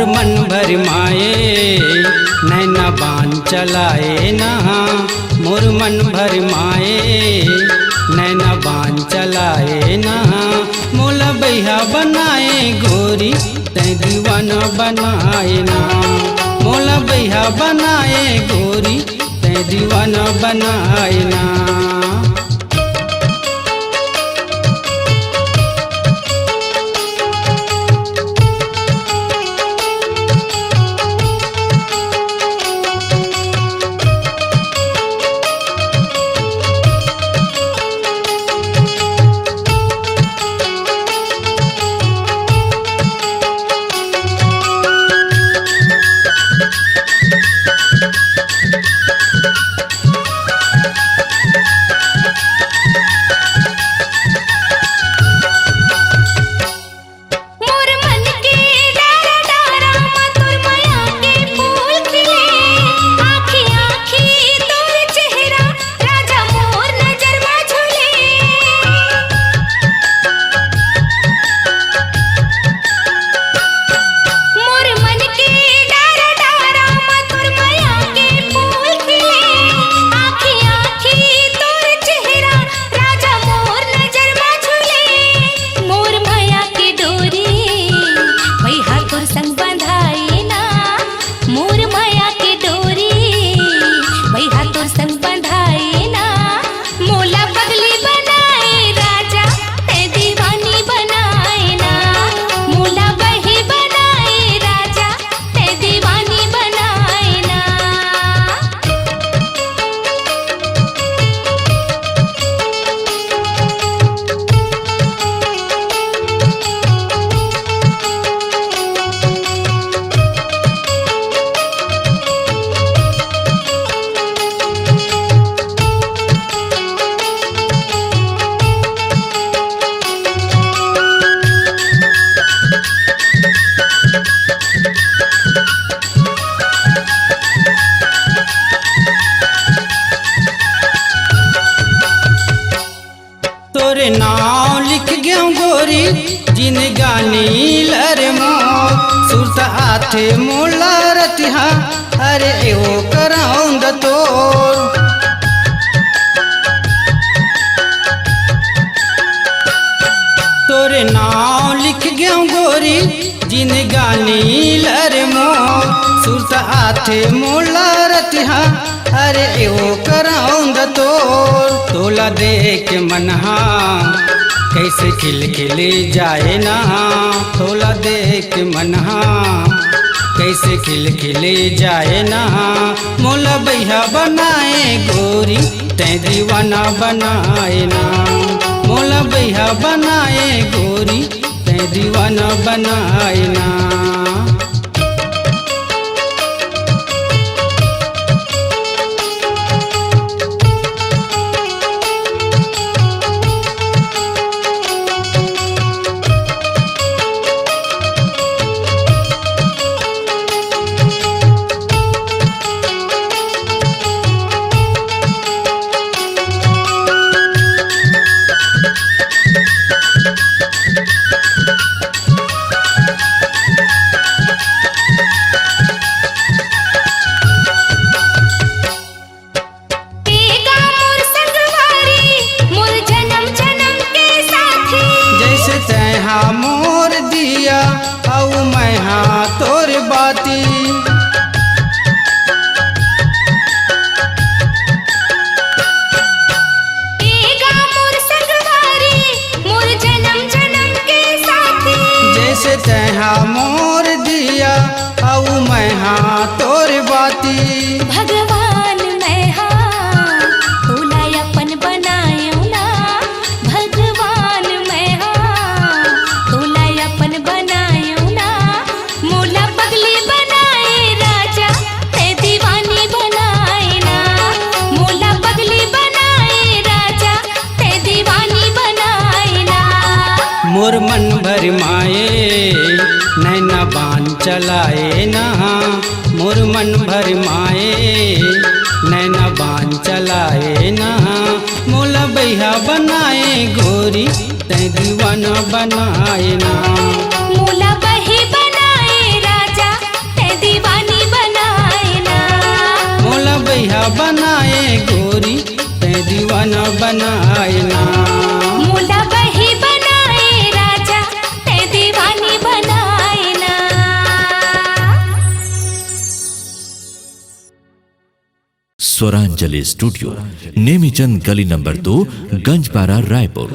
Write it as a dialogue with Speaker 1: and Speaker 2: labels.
Speaker 1: मोर मन भर माए नैना बान चलाए ना, मोर मन भर माए नैना बान चलाए ना। मोला बैहा बनाए गोरी तै दीवाना बनाए ना, मोला बैहा बनाए गोरी तै दीवाना बनाए ना। तोरे नाव लिख गयो गोरी जिन गानी लर मो सुरत आथे मोला रतिहा अरे एवो कराउंद तोर। तोरे नाव लिख गयो गोरी जिन गानी लर मो सुरत आथे मोला रतिहा अरे एवो कराउंद तोर। तोला देख मनहा कैसे खिल खिले जाए ना, तोला देख मनहा कैसे खिल खिले जाए ना। मोला बैहा बनाए गोरी तै दीवाना बनाए ना, मोला बैहा बनाए गोरी तै दीवाना बनाए ना। मोर दिया औ मैं हाँ तोर बाती, जैसे तैहा मोर दिया औ मैं हाँ तोर बाती।
Speaker 2: भगवान मैं हाँ तोला अपन बनायो ना, भगवान मैं हाँ तोला अपन बनायो ना। मोला पगली बनाए राजा ते दीवानी बनाए ना, मोला पगली बनाए राजा ते दीवानी बनाए ना।
Speaker 1: मोर मन भर माए नैना बान चलाए ना, मोर मन भर माए नैना बान चलाए ना। मोला बैहा बनाए गोरी तै दीवाना बनाए ना,
Speaker 2: मोला बही बनाए राजा
Speaker 1: बनाए ना।
Speaker 2: मोला बही बनाए राजा ते दीवानी बनाए ना।
Speaker 3: स्वरांजलि स्टूडियो, नेमीचंद गली नंबर 2, गंजपारा, रायपुर।